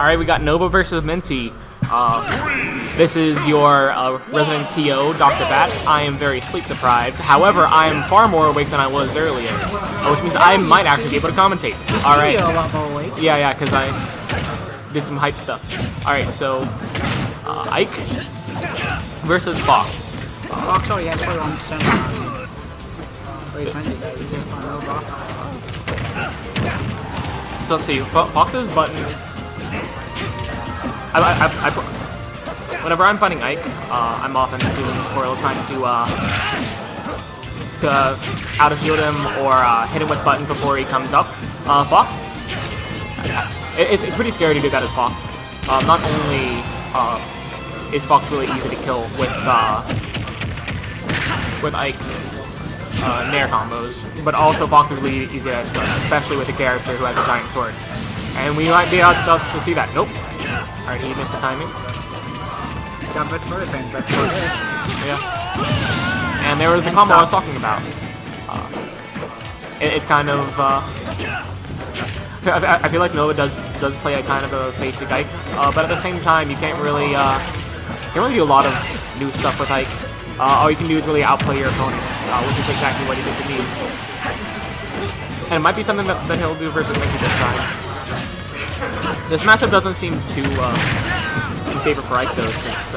Alright, we got Nova versus Minty. This is your resident TO, Dr. Bat. I am very sleep deprived. However, I am far more awake than I was earlier, which means I might actually be able to commentate. Alright. A lot more awake. Yeah, because I did some hype stuff. Alright, so Ike versus Fox. Fox already has 41%. Wait, Minty does. So let's see, Fox's buttons. Whenever I'm fighting Ike, I'm often doing this tutorial trying to out of shield him or hit him with buttons before he comes up. Fox, it's pretty scary to do that as Fox. Not only is Fox really easy to kill with Ike's Nair combos, but also Fox is really easy to kill, especially with a character who has a giant sword. And we might be able to see that. Nope. Alright, he missed the timing. Yeah. And there was the combo I was talking about. It's kind of I feel like Nova does play a kind of a basic Ike, but at the same time you can't really do a lot of new stuff with Ike. All you can do is really outplay your opponent, which is exactly what he did to me. And it might be something that he'll do versus Minty this time. This matchup doesn't seem too in favor for Ike though, since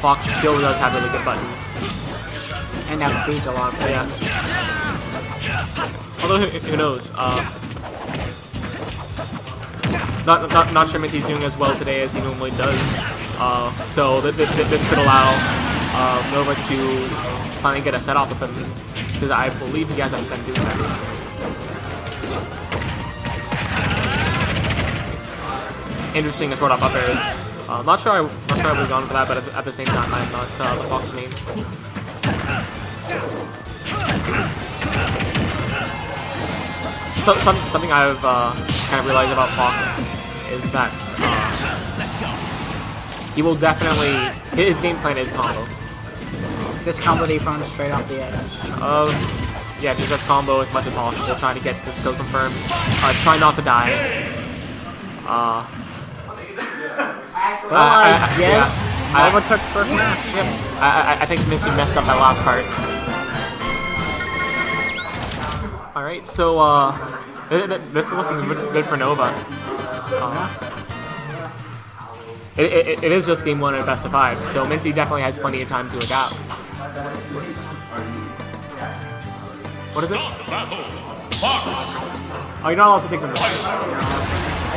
Fox still does have really good buttons. And now speeds a lot. Yeah. Although who knows? Not sure Minty's doing as well today as he normally does. So this could allow Nova to finally get a set off with him, because I believe he hasn't been doing that recently. Interesting to sort off up airs. Not sure I would have gone for that, but at the same time, I'm not the Fox main. So, something I've kind of realized about Fox is that he will definitely, his game plan is combo. This combo they found straight off the edge. Yeah, just combo as much as possible, trying to get this kill confirmed. Try not to die. Yes, I overtook first match. Yep. I think Minty messed up that last part. Alright, so this is looking good for Nova. It is just game 1 at best of 5, so Minty definitely has plenty of time to adapt. What is it? Oh, you're not allowed to take them to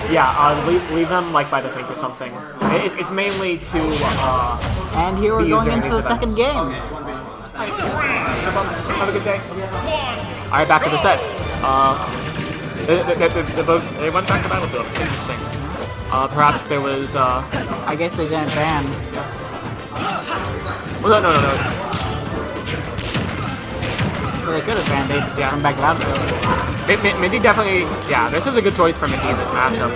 yeah, leave them like by the sink or something. It's mainly to and here we're going into the second game. Have a good day. Alright, back to the set. They went back to Battlefield. Interesting. Perhaps there was I guess they didn't ban. Well, no. Well, they could have banned it to come back to Battlefield. Minty definitely, yeah, this is a good choice for Minty in this matchup.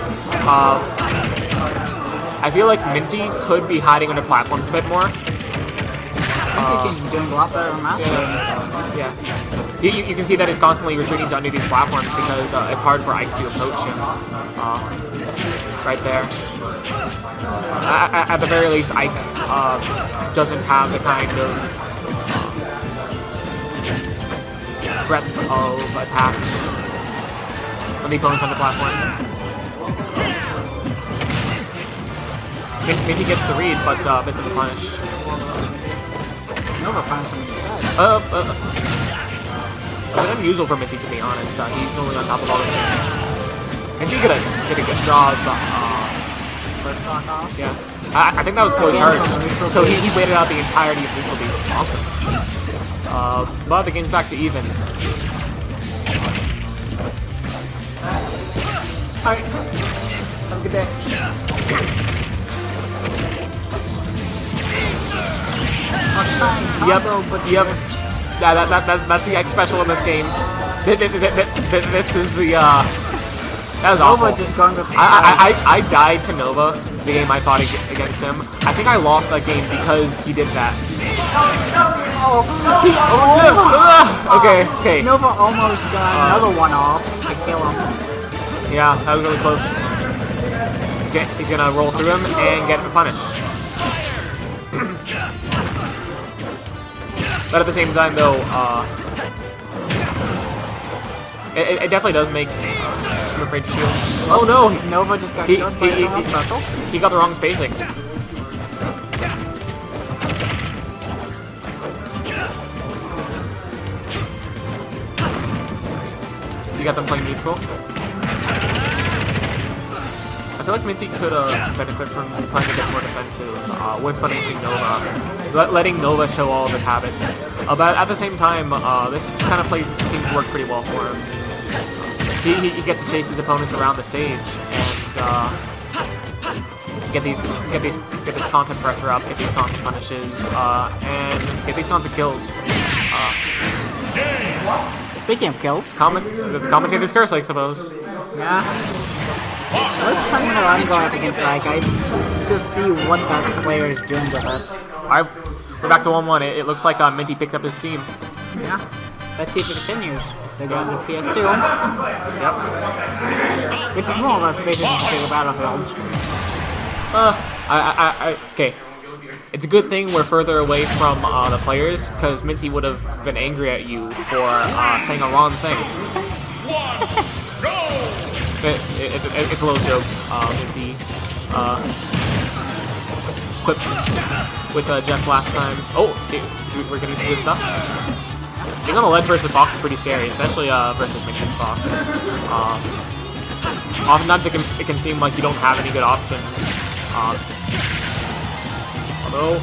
I feel like Minty could be hiding under platforms a bit more. Minty seems to be doing a lot better on Master. Yeah. You can see that he's constantly retreating to under these platforms because it's hard for Ike to approach him. Right there. At the very least, Ike doesn't have the kind of breadth of attack when the opponent's on the platform. Minty gets the read, but misses the punish. Nova finds him instead. It's unusual for Minty, to be honest. He's normally on top of all the things. Minty get a good draw. Yeah. I think that was fully charged. So he waited out the entirety of neutral beat. Awesome. But the game's back to even. Alright. Have a good day. Yep. That's the X special in this game. This is the that was awful. Nova just going with I died to Nova the game I fought against him. I think I lost that game because he did that. Okay. Nova almost got another one off to kill him. Yeah, that was really close. he's gonna roll through him and get punished. But at the same time, though, it definitely does make him afraid to shield. Oh no! Nova just got killed by someone special. He got the wrong spacing. You got them playing neutral. I feel like Minty could benefit from trying to get more defensive with punishing Nova, letting Nova show all of his habits. But at the same time, this kind of play seems to work pretty well for him. He gets to chase his opponents around the stage and get this constant pressure up, get these constant punishes, and get these constant kills. Speaking of kills, the commentator's curse, I suppose. Yeah. Most time when I'm going up against like I just see what that player is doing with us. Alright, we're back to 1-1. It looks like Minty picked up his team. Yeah. Let's see if it continues. They're going to PS2. Yep. Which is more or less basically the Battlefield. Okay. It's a good thing we're further away from the players, because Minty would have been angry at you for saying a wrong thing. It's a little joke, Minty. Clip with Jeff last time. Oh, we're getting some good stuff. Being on the ledge versus Fox is pretty scary, especially versus Minty's Fox. Oftentimes it can seem like you don't have any good options. Although,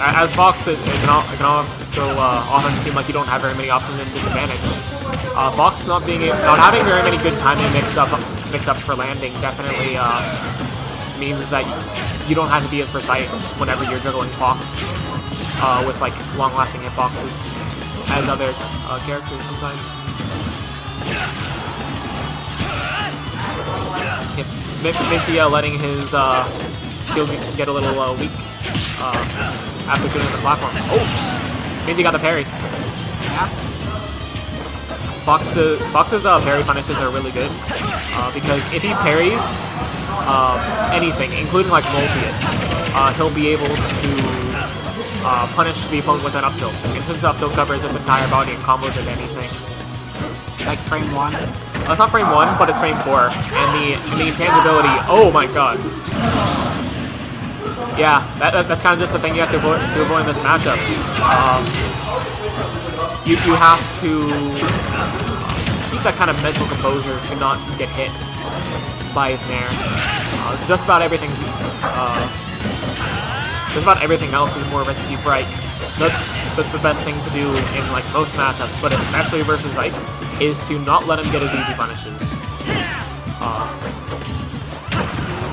as Fox, it can also often seem like you don't have very many options in disadvantage. Fox not having very many good timing mix-ups for landing definitely means that you don't have to be as precise whenever you're juggling Fox with like long-lasting hitboxes as other characters sometimes. Minty letting his skill get a little weak after shooting the platform. Oh! Minty got the parry. Yeah. Fox's parry punishes are really good because if he parries anything, including like multi-hits, he'll be able to punish the opponent with an up tilt. And since up tilt covers its entire body and combos at anything. Like frame 1. It's not frame 1, but it's frame 4. And the intangibility, oh my god. Yeah, that's kind of just the thing you have to avoid in this matchup. You have to keep that kind of mental composure to not get hit by his nair. Just about everything else is more risky break. That's the best thing to do in like most matchups, but especially versus Ike, is to not let him get his easy punishes.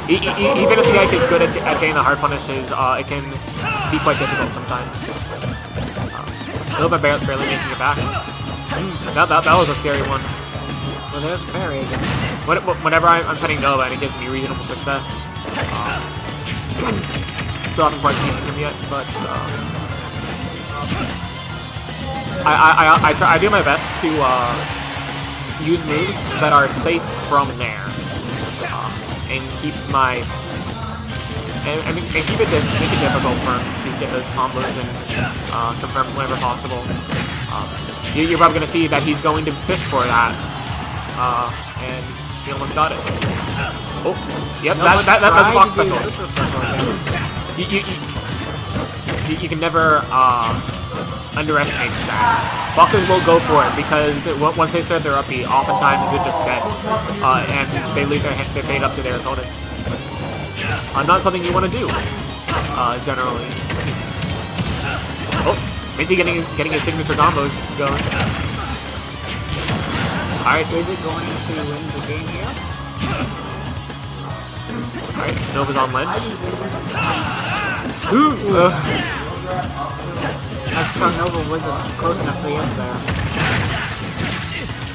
Even if the Ike is good at getting the hard punishes, it can be quite difficult sometimes. Nova barely making it back. That was a scary one. Well, there's parry again. Whenever I'm setting Nova and it gives me reasonable success, still haven't quite beaten him yet, but I do my best to use moves that are safe from nair, and keep keep it difficult for him to get those combos and confirm whenever possible. You're probably going to see that he's going to fish for that, and he almost got it. Oh, yep, that's a Fox special. You can never underestimate that. Foxes will go for it because once they start their up B, oftentimes they're just dead, and they leave their fate up to their opponents. Not something you want to do, generally. Oh, Minty getting his signature combos going. Alright, is it going to win the game here? Alright, Nova's on ledge. I thought Nova wasn't close enough to the edge there.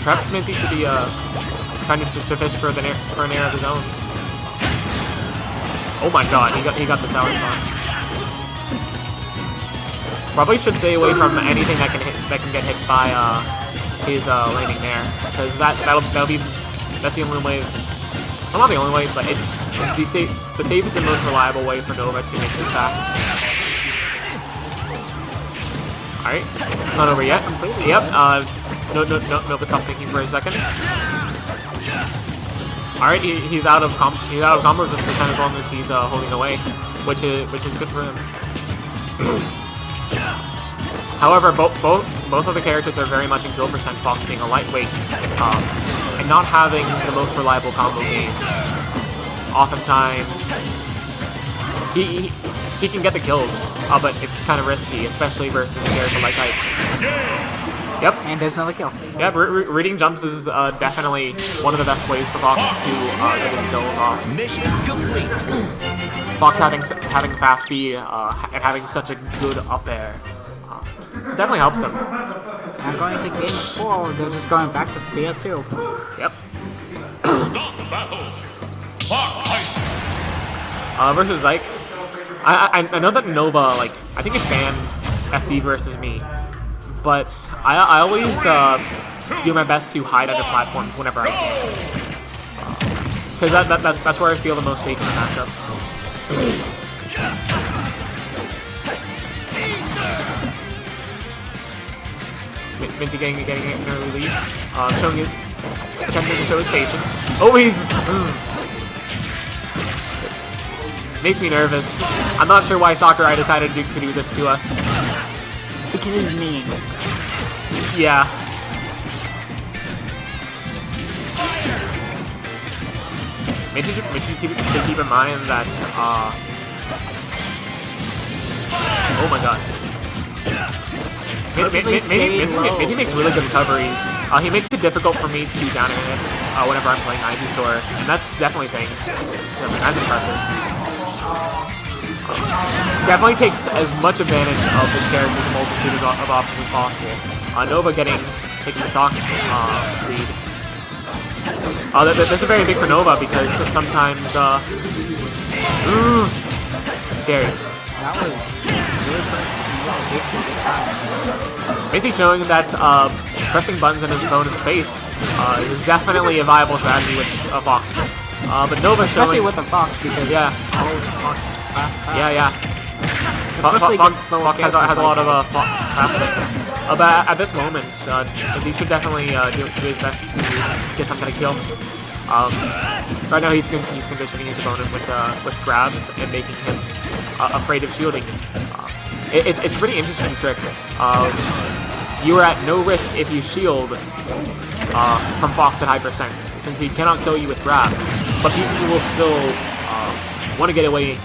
Perhaps Minty should be trying to fish for an air of his own. Oh my god, he got the sour spot. Probably should stay away from anything that can get hit by his landing there, because that's the only way Well, not the only way, but it's the safest and most reliable way for Nova to make this back. Alright, not over yet. Yep, Nova stopped thinking for a second. Alright, he's out of combo resistance as long as he's holding away, which is good for him. However, both of the characters are very much in kill percent, Fox being a lightweight, and not having the most reliable combo game. Oftentimes, he can get the kills, but it's kind of risky, especially versus a character like Ike. Yep. And there's another kill. Yeah, reading jumps is definitely one of the best ways for Fox to get his kills off. Mission complete. Fox having fast speed and having such a good up air definitely helps him. I'm going to game 4. They're just going back to PS2. Yep. Stop the battle. Versus Ike, I know that Nova, like, I think it's banned FD versus me, but I always do my best to hide under platforms whenever I can, because that's where I feel the most safe in the matchup. Minty getting an early lead, showing his attempting to show his patience. Oh, he's makes me nervous. I'm not sure why Sakurai decided to do this to us. Because he's mean. Yeah. Maybe keep in mind that oh my god. Minty makes really good recoveries. He makes it difficult for me to down him whenever I'm playing Ivysaur, and that's definitely saying something. That's impressive. Definitely takes as much advantage of his character's multitude of options as possible. Nova taking the stock lead. This is very big for Nova because sometimes scary. That was Basically showing that pressing buttons in his opponent's face is definitely a viable strategy with Fox. But Nova showing... Especially with the Fox, because yeah. Fox fast. Yeah. Fox has a lot of fast. But at this moment, he should definitely do his best to get some kind of kill. Right now he's conditioning his opponent with grabs and making him afraid of shielding. It's a pretty interesting trick. You are at no risk if you shield from Fox at high percents, since he cannot kill you with grabs, but people will still want to get away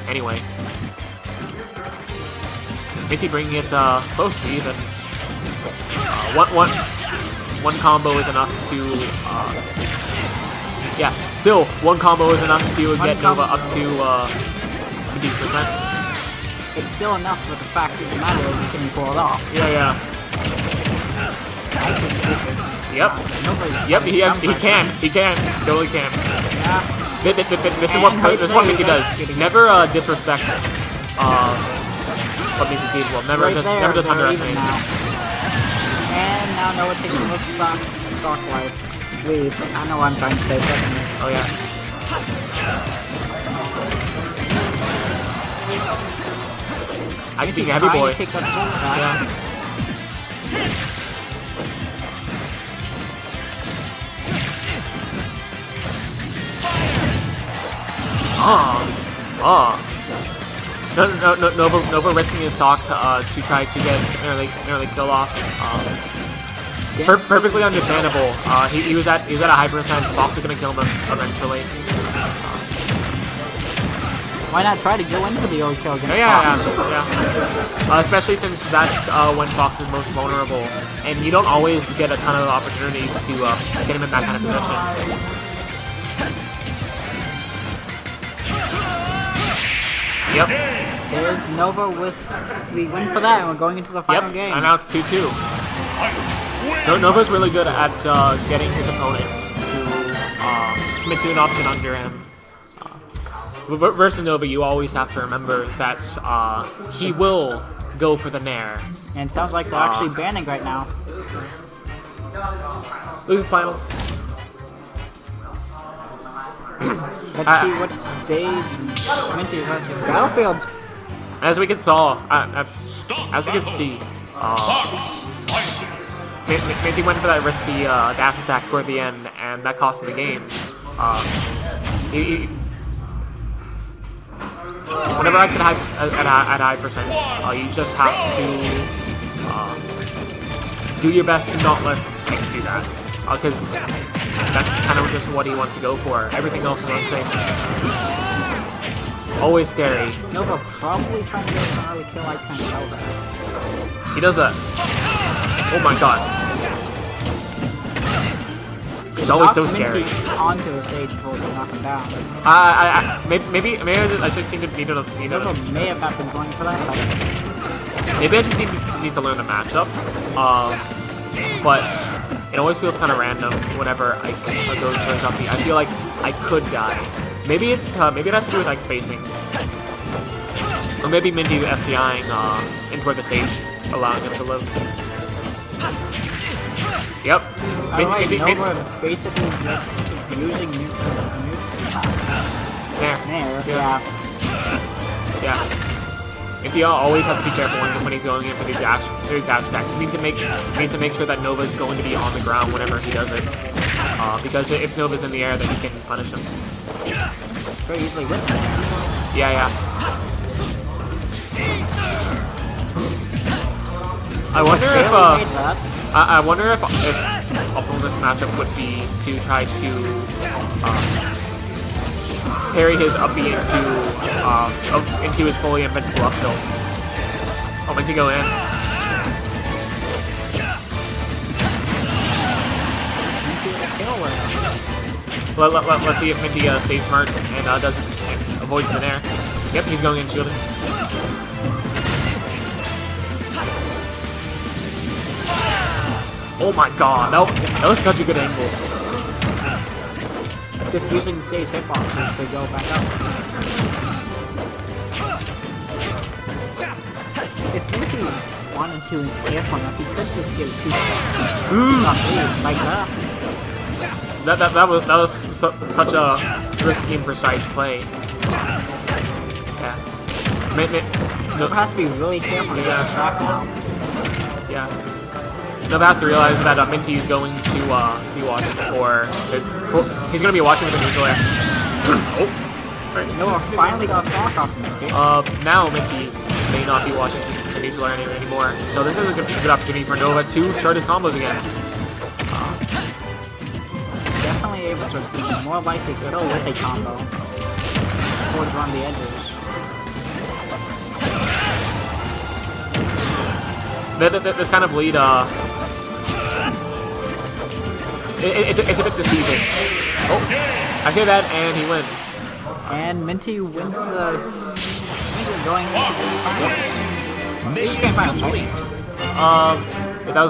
anyway. Minty bringing it close to even. One combo is enough to yeah, still one combo is enough to get Nova up to 50%. It's still enough, but the fact of the matter is, can you pull it off? Yeah. Yep. He can. Totally can. Yeah. This is what Minty does. Never disrespect what Minty's capable of. Never just underestimate. And now Noah taking the stock life lead. I know what I'm trying to say, definitely. Oh yeah. I can take a heavy boy. Take that back. Yeah. Nova risking his stock to try to get an early kill off. Perfectly understandable. He was at a high percent. Fox is gonna kill him eventually. Why not try to go into the early kill against Fox? Yeah. Especially since that's when Fox is most vulnerable, and you don't always get a ton of opportunities to get him in that kind of position. Yep. There's Nova with the win for that, and we're going into the final game. And now it's 2-2. Nova's really good at getting his opponent to commit to an option under him. Versus Nova, you always have to remember that he will go for the Nair. And it sounds like they're actually banning right now. Loses finals. Let's see what stage Minty is on. Battlefield. As we can see, Minty went for that risky dash attack toward the end, and that cost him the game. Whenever I can at high percent, you just have to do your best to not let him do that, because that's kind of just what he wants to go for. Everything else is unsafe. Always scary. Nova probably trying to get an early kill. I can't tell that. He does that. Oh my god. It's always so scary. Onto the stage before they knock him down. Maybe I should need to. Nova may have not been going for that. But maybe I just need to learn the matchup. But it always feels kind of random whenever I go for something. I feel like I could die. Maybe it has to do with like spacing, or maybe Minty SDIing in toward the stage, allowing him to live. Yep. Nova is basically just using neutral. There. Yeah. If you always have to be careful when he's going in for these dash attacks. You need to make sure that Nova's going to be on the ground whenever he does it, because if Nova's in the air, then he can punish him. Very easily with him. Yeah. I wonder if opponent's matchup would be to try to parry his up B into his fully invincible up tilt. I'll make to go in. Let's see if Minty stays smart and avoids the nair. Yep, he's going in shielding. Oh my god, that was such a good angle. Just using the stage hitboxes to go back up. If Minty wanted to escape from that, he could just get 2 shots like that. That was such a risky and precise play. Yeah. Nova has to be really careful to get us back now. Yeah. Nova has to realize that Minty is going to be watching for. He's going to be watching with the neutral air. Oh. Right. Nova finally got a stock off of Minty. Now Minty may not be watching the neutral air anymore. So this is a good opportunity for Nova to start his combos again. Definitely able to be more likely to go with a combo towards around the edges. This kind of lead, it's a bit deceiving. Oh, I hear that, and he wins. And Minty wins the going into the final. Mission complete. That was